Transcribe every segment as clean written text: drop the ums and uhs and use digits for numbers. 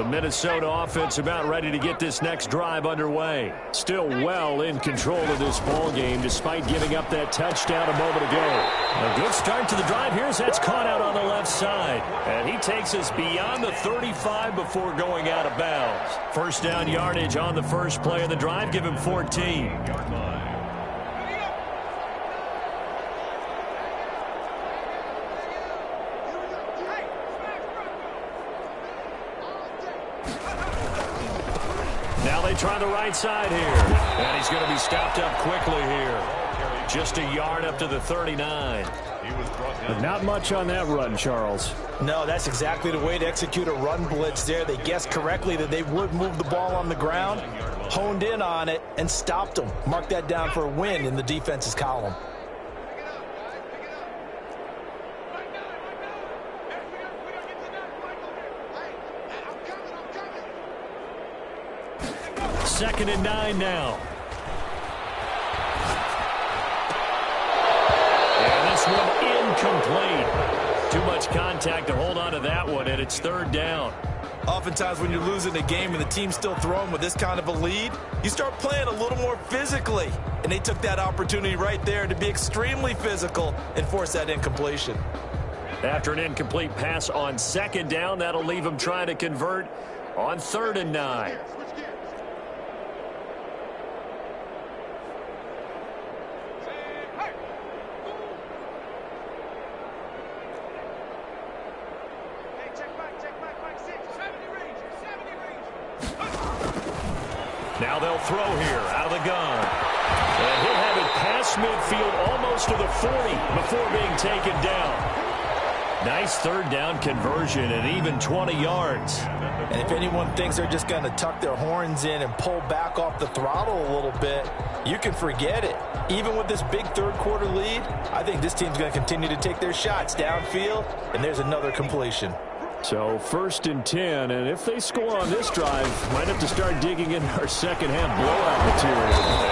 The Minnesota offense about ready to get this next drive underway. Still well in control of this ball game despite giving up that touchdown a moment ago. A good start to the drive here as that's caught out on the left side. And he takes us beyond the 35 before going out of bounds. First down yardage on the first play of the drive. Give him 14. Try the right side here. And he's going to be stopped up quickly here. Just a yard up to the 39. But not much on that run, Charles. No, that's exactly the way to execute a run blitz there. They guessed correctly that they would move the ball on the ground, honed in on it, and stopped them. Mark that down for a win in the defense's column. Second and 9 now. And this one incomplete. Too much contact to hold on to that one, and it's third down. Oftentimes when you're losing a game and the team's still throwing with this kind of a lead, you start playing a little more physically. And they took that opportunity right there to be extremely physical and force that incompletion. After an incomplete pass on second down, that'll leave them trying to convert on third and 9. Now they'll throw here out of the gun. And he'll have it past midfield almost to the 40 before being taken down. Nice third down conversion and even 20 yards. And if anyone thinks they're just going to tuck their horns in and pull back off the throttle a little bit, you can forget it. Even with this big third quarter lead, I think this team's going to continue to take their shots downfield, and there's another completion. So first and 10, and if they score on this drive, might have to start digging in our second half blowout material.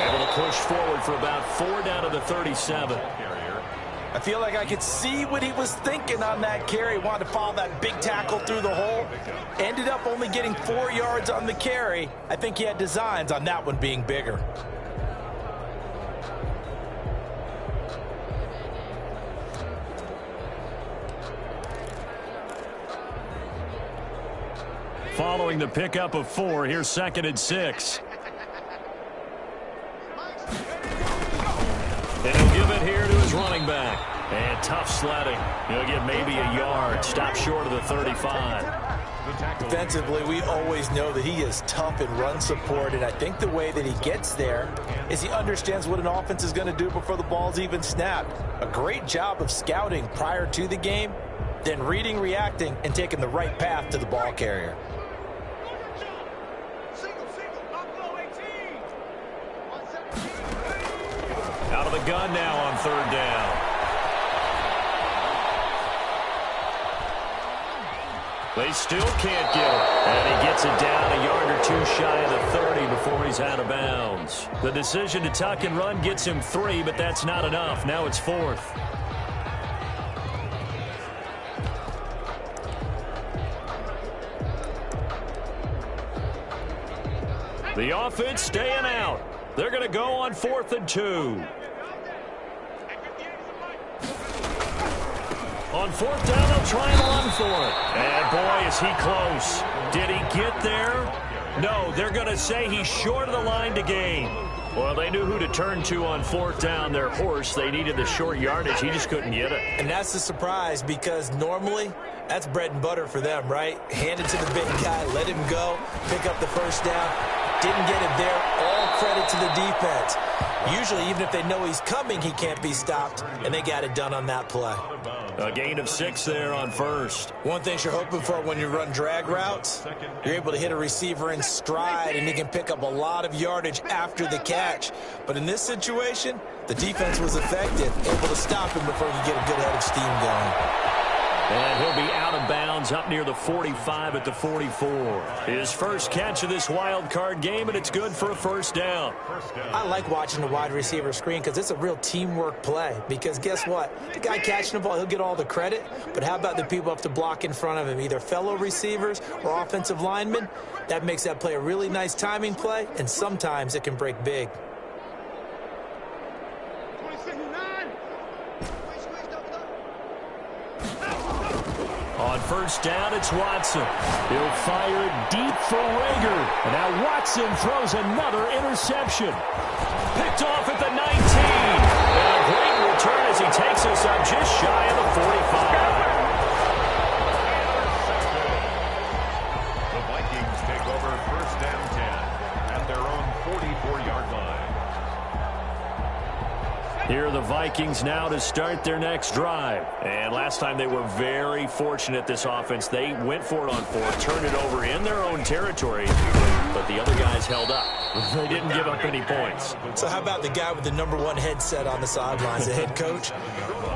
Able to push forward for about 4 down to the 37. I feel like I could see what he was thinking on that carry. Wanted to follow that big tackle through the hole. Ended up only getting 4 yards on the carry. I think he had designs on that one being bigger. Following the pickup of 4, here's second and 6. And he'll give it here to his running back. And tough sledding. He'll get maybe a yard. Stop short of the 35. Defensively, we always know that he is tough in run support, and I think the way that he gets there is he understands what an offense is going to do before the ball's even snapped. A great job of scouting prior to the game, then reading, reacting, and taking the right path to the ball carrier. Out of the gun now on third down. They still can't get it. And he gets it down a yard or 2 shy of the 30 before he's out of bounds. The decision to tuck and run gets him 3, but that's not enough. Now it's 4th. The offense staying out. They're going to go on 4th and 2. On 4th down, they'll try and run for it. And boy, is he close. Did he get there? No, they're going to say he's short of the line to gain. Well, they knew who to turn to on 4th down. Their horse, they needed the short yardage. He just couldn't get it. And that's the surprise, because normally that's bread and butter for them, right? Hand it to the big guy, let him go, pick up the first down. Didn't get it there. All credit to the defense. Usually, even if they know he's coming, he can't be stopped, and they got it done on that play. A gain of 6 there on first. One thing you're hoping for when you run drag routes, you're able to hit a receiver in stride, and he can pick up a lot of yardage after the catch. But in this situation, the defense was effective, able to stop him before he could get a good head of steam going. And he'll be out of bounds up near the 45 at the 44. His first catch of this wild card game, and it's good for a first down. I like watching the wide receiver screen because it's a real teamwork play. Because guess what? The guy catching the ball, he'll get all the credit. But how about the people up to block in front of him, either fellow receivers or offensive linemen? That makes that play a really nice timing play, and sometimes it can break big. On first down, it's Watson. He'll fire it deep for Rager. And now Watson throws another interception. Picked off at the 19. And a great return as he takes us up just shy of the 45. The Vikings take over first down 10 at their own 44-yard line. Here are the Vikings now to start their next drive. And last time they were very fortunate, this offense. They went for it on fourth, turned it over in their own territory, but the other guys held up. They didn't give up any points. So how about the guy with the #1 headset on the sidelines, the head coach?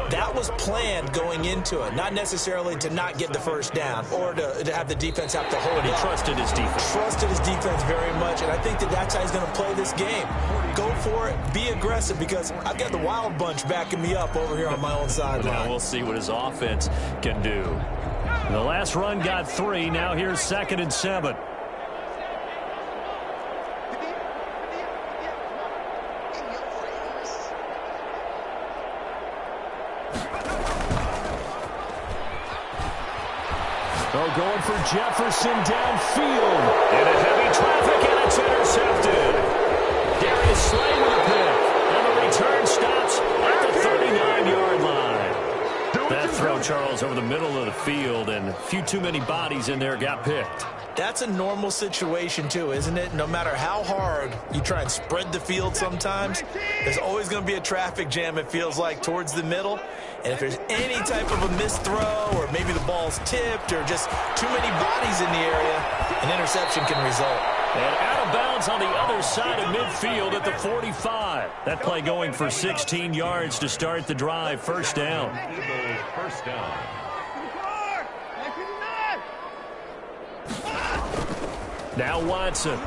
That was planned going into it, not necessarily to not get the first down or to have the defense have to hold But he up. trusted his defense. Trusted his defense very much, and I think that's how he's going to play this game. Go for it, be aggressive, because I've got the wild bunch backing me up over here on my own sideline. Now we'll see what his offense can do. The last run got 3. Now here's 2nd and 7. Oh, going for Jefferson downfield. Into heavy traffic, and it's intercepted. Darius Slay with a pick. And the return stops at the 39-yard line. That throw, Charles, over the middle of the field, and a few too many bodies in there got picked. That's a normal situation, too, isn't it? No matter how hard you try and spread the field sometimes, there's always going to be a traffic jam, it feels like, towards the middle. And if there's any type of a missed throw, or maybe the ball's tipped, or just too many bodies in the area, an interception can result. And out of bounds on the other side of midfield at the 45. That play going for 16 yards to start the drive. First down. First down. Now Watson.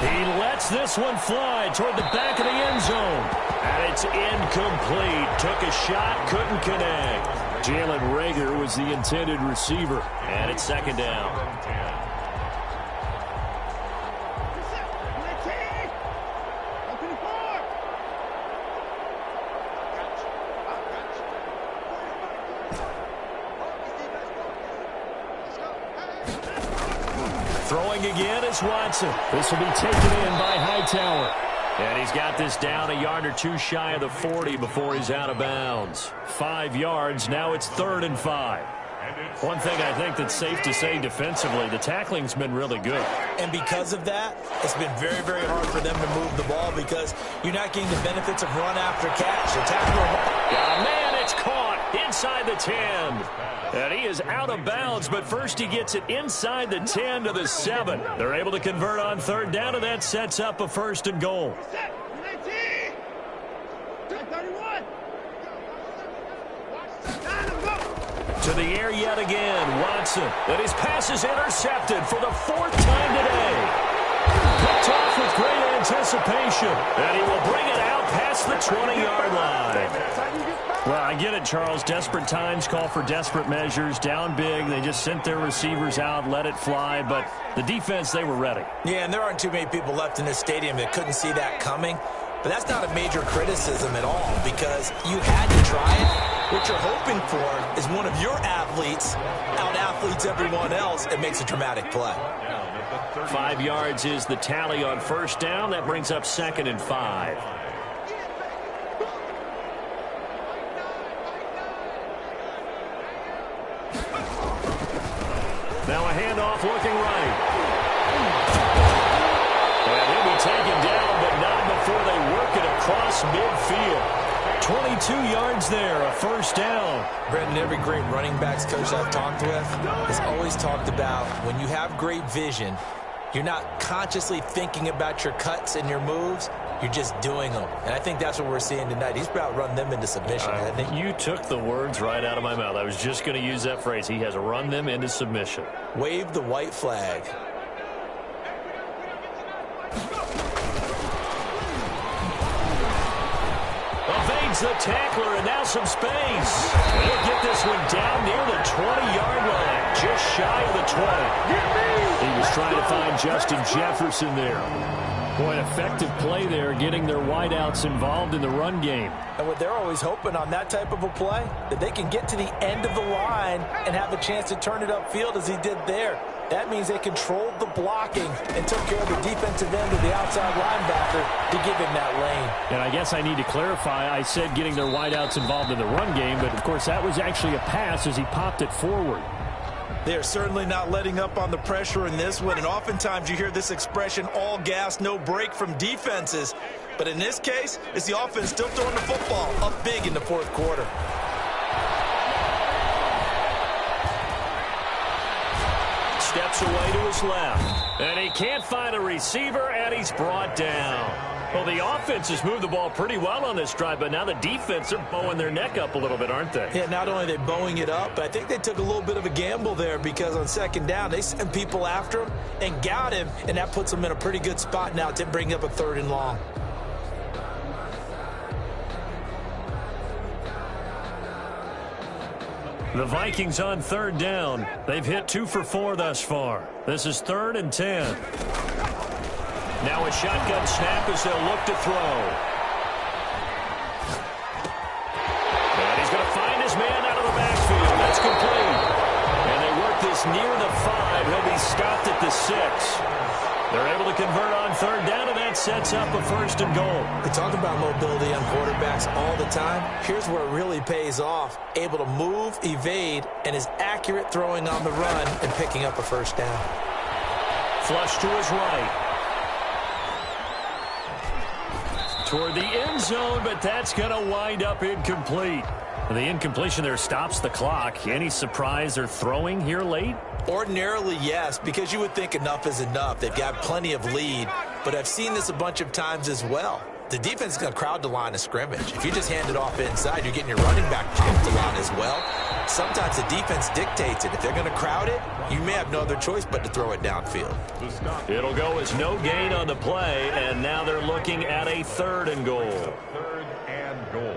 He lets this one fly toward the back of the end zone. And it's incomplete. Took a shot, couldn't connect. Jalen Rager was the intended receiver. And it's 2nd down. Throwing again is Watson. This will be taken in by Hightower. And he's got this down a yard or two shy of the 40 before he's out of bounds. 5 yards. Now it's 3rd and 5. One thing I think that's safe to say defensively, the tackling's been really good. And because of that, it's been very, very hard for them to move the ball because you're not getting the benefits of run after catch. They're tackling. Oh, man, it's caught inside the 10. And he is out of bounds, but first he gets it inside the 10 to the 7. They're able to convert on 3rd down, and that sets up a 1st and goal. To the air yet again, Watson. And his pass is intercepted for the 4th time today. Picked off with great anticipation. And he will bring it out past the 20-yard line. Well, I get it, Charles. Desperate times call for desperate measures. Down big, they just sent their receivers out, let it fly. But the defense, they were ready. Yeah, and there aren't too many people left in this stadium that couldn't see that coming. But that's not a major criticism at all because you had to try it. What you're hoping for is one of your athletes out-athletes everyone else and makes a dramatic play. 5 yards is the tally on 1st down. That brings up 2nd and 5. Now a handoff looking right. And he'll be taken down, but not before they work it across midfield. 22 yards there, a 1st down. Brendan, every great running backs coach I've talked with has always talked about when you have great vision, you're not consciously thinking about your cuts and your moves. you're just doing them. And I think that's what we're seeing tonight. He's about run them into submission, hasn't he? You took the words right out of my mouth. I was just going to use that phrase. He has run them into submission. Wave the white flag. Evades the tackler, and now some space. He'll get this one down near the 20-yard line, just shy of the 20. He was trying to find Justin Jefferson there. Boy, an effective play there, getting their wideouts involved in the run game. And what they're always hoping on that type of a play, that they can get to the end of the line and have a chance to turn it upfield as he did there. That means they controlled the blocking and took care of the defensive end of the outside linebacker to give him that lane. And I guess I need to clarify, I said getting their wideouts involved in the run game, but of course that was actually a pass as he popped it forward. They're certainly not letting up on the pressure in this one, and oftentimes you hear this expression, all gas, no break from defenses. But in this case, it's the offense still throwing the football up big in the fourth quarter. Steps away to his left, and he can't find a receiver, and he's brought down. Well, the offense has moved the ball pretty well on this drive, but now the defense are bowing their neck up a little bit, aren't they? Yeah, not only are they bowing it up, but I think they took a little bit of a gamble there because on second down, they sent people after him and got him, and that puts them in a pretty good spot now to bring up a 3rd and long. The Vikings on 3rd down. They've hit 2 for 4 thus far. This is 3rd and 10. Now a shotgun snap as they'll look to throw. And he's going to find his man out of the backfield. That's complete. And they work this near the 5. He'll be stopped at the 6. They're able to convert on 3rd down, and that sets up a 1st and goal. We talk about mobility on quarterbacks all the time. Here's where it really pays off. Able to move, evade, and is accurate throwing on the run and picking up a 1st down. Flush to his right. Toward the end zone, but that's going to wind up incomplete. The incompletion there stops the clock. Any surprise they're throwing here late? Ordinarily, yes, because you would think enough is enough. They've got plenty of lead, but I've seen this a bunch of times as well. The defense is going to crowd the line of scrimmage. If you just hand it off inside, you're getting your running back pumped a lot as well. Sometimes the defense dictates it. If they're going to crowd it, you may have no other choice but to throw it downfield. It'll go as no gain on the play, and now they're looking at a 3rd and goal. 3rd and goal.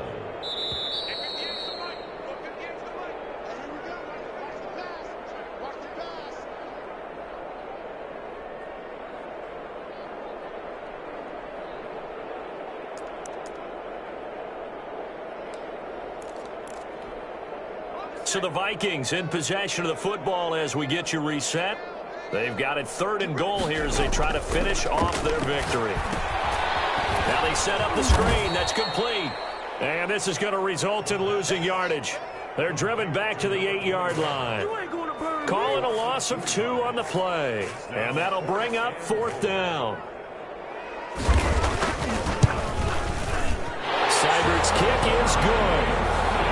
So the Vikings in possession of the football as we get you reset. They've got it 3rd and goal here as they try to finish off their victory. Now they set up the screen. That's complete. And this is going to result in losing yardage. They're driven back to the 8-yard line. Calling a loss of 2 on the play. And that'll bring up 4th down. Seibert's kick is good.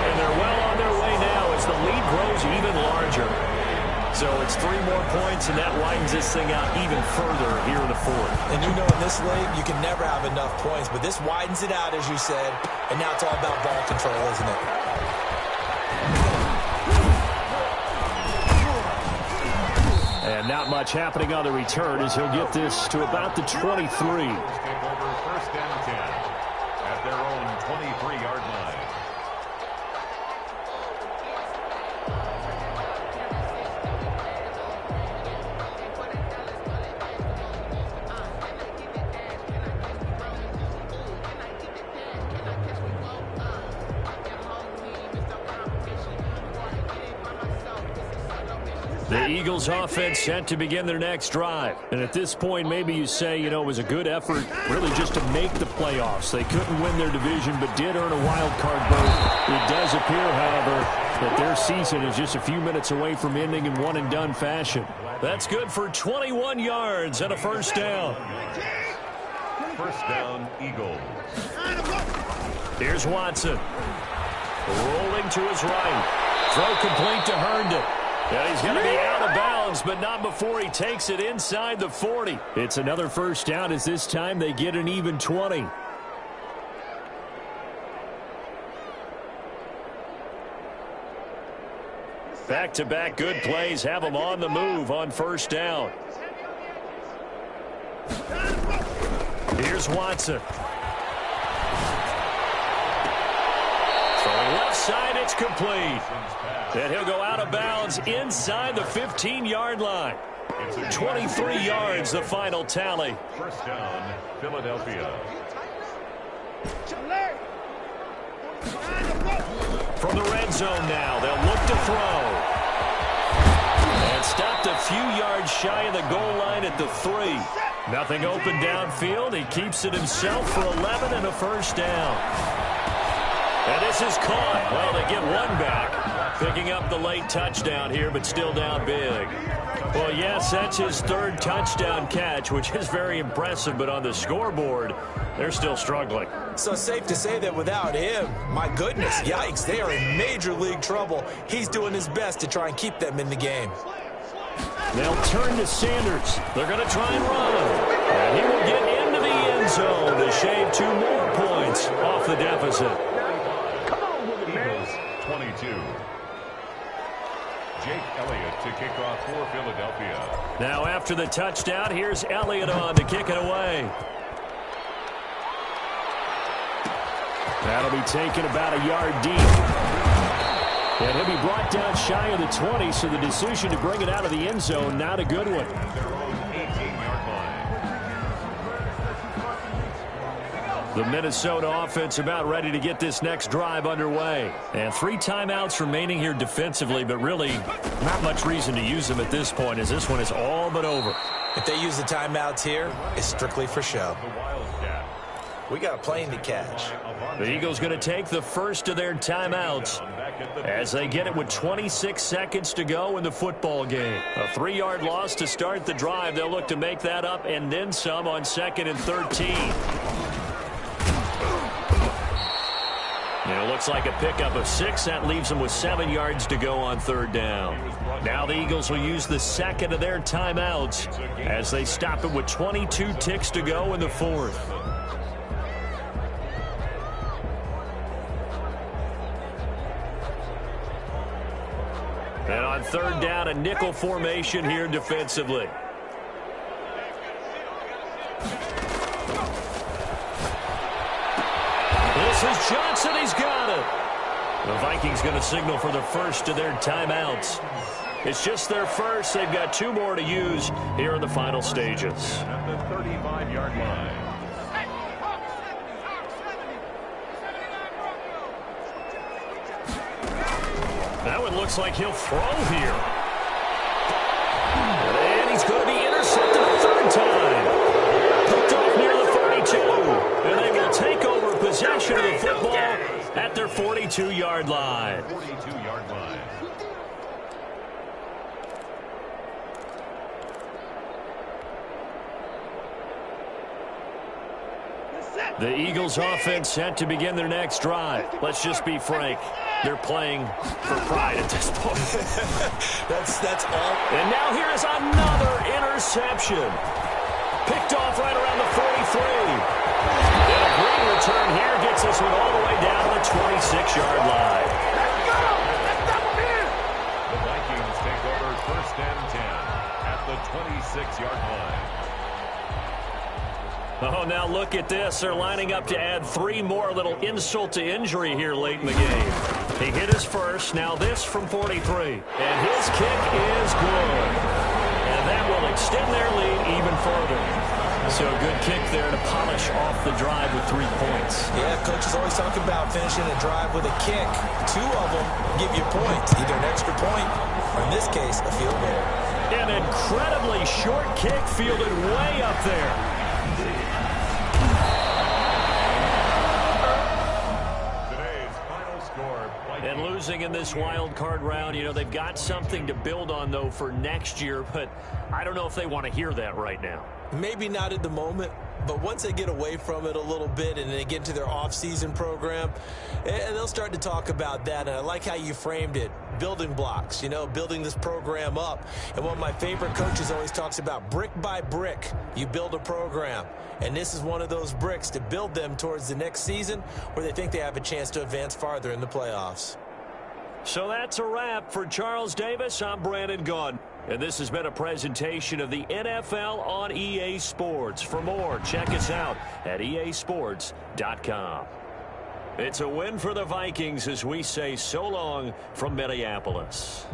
And they're well on their way now as the lead grows even larger. So it's 3 more points, and that widens this thing out even further here in the 4th. And you know in this league, you can never have enough points, but this widens it out, as you said, and now it's all about ball control, isn't it? And not much happening on the return as he'll get this to about the 23. Take over 1st and 10 at their own 23-yard line. The Eagles offense set to begin their next drive. And at this point, maybe you say, you know, it was a good effort really just to make the playoffs. They couldn't win their division but did earn a wild card berth. It does appear, however, that their season is just a few minutes away from ending in one-and-done fashion. That's good for 21 yards and a 1st down. 1st down, Eagles. Here's Watson. Rolling to his right. Throw complete to Herndon. And he's going to be out of bounds, but not before he takes it inside the 40. It's another first down as this time they get an even 20. Back-to-back good plays have them on the move on first down. Here's Watson. Throwing left side, it's complete. And he'll go out of bounds inside the 15-yard line. 23 yards, the final tally. First down, Philadelphia. From the red zone now, they'll look to throw. And stopped a few yards shy of the goal line at the 3. Nothing open downfield. He keeps it himself for 11 and a first down. And this is caught. Well, they get one back. Picking up the late touchdown here, but still down big. Well, yes, that's his third touchdown catch, which is very impressive, but on the scoreboard, they're still struggling. So safe to say that without him, my goodness, yikes, they are in major league trouble. He's doing his best to try and keep them in the game. They'll turn to Sanders. They're going to try and run. And he will get into the end zone to shave 2 more points off the deficit. Come on with it, man. 22. Jake Elliott to kick off for Philadelphia. Now after the touchdown, here's Elliott on to kick it away. That'll be taken about a yard deep. And he'll be brought down shy of the 20, so the decision to bring it out of the end zone, not a good one. Their own 18-yard line. The Minnesota offense about ready to get this next drive underway. And 3 timeouts remaining here defensively, but really not much reason to use them at this point, as this one is all but over. If they use the timeouts here, it's strictly for show. The Wildcat. We got a plane to catch. The Eagles going to take the first of their timeouts as they get it with 26 seconds to go in the football game. A 3-yard loss to start the drive. They'll look to make that up and then some on 2nd and 13. And it looks like a pickup of 6. That leaves them with 7 yards to go on 3rd down. Now the Eagles will use the second of their timeouts as they stop it with 22 ticks to go in the 4th. And on 3rd down, a nickel formation here defensively. This is Johnson. He's got it. The Vikings going to signal for the first of their timeouts. It's just their first. They've got 2 more to use here in the final stages. At the 35-yard line. That one looks like he'll throw here. And he's going to be intercepted a 3rd time. Picked off near the 32. And they will take over possession of the football at their 42-yard line. 42-yard line. The Eagles offense set to begin their next drive. Let's just be frank. They're playing for pride at this point. That's all. And now here is another interception. Picked off right around the 43. And a great return here gets this one all the way down to the 26-yard line. The Vikings take over 1st and 10 at the 26-yard line. Oh, now look at this. They're lining up to add 3 more. Little insult to injury here late in the game. He hit his first. Now this from 43. And his kick is good. And that will extend their lead even further. So a good kick there to polish off the drive with 3 points. Yeah, coach is always talking about finishing a drive with a kick. 2 of them give you points, either an extra point or, in this case, a field goal. An incredibly short kick fielded way up there. And losing in this wild card round, you know, they've got something to build on, though, for next year. But I don't know if they want to hear that right now. Maybe not at the moment, but once they get away from it a little bit and they get into their off-season program, and they'll start to talk about that. And I like how you framed it. building blocks, you know, building this program up. And one of my favorite coaches always talks about brick by brick, you build a program. And this is one of those bricks to build them towards the next season where they think they have a chance to advance farther in the playoffs. So that's a wrap for Charles Davis. I'm Brandon Gaudin. And this has been a presentation of the NFL on EA Sports. For more, check us out at easports.com. It's a win for the Vikings as we say so long from Minneapolis.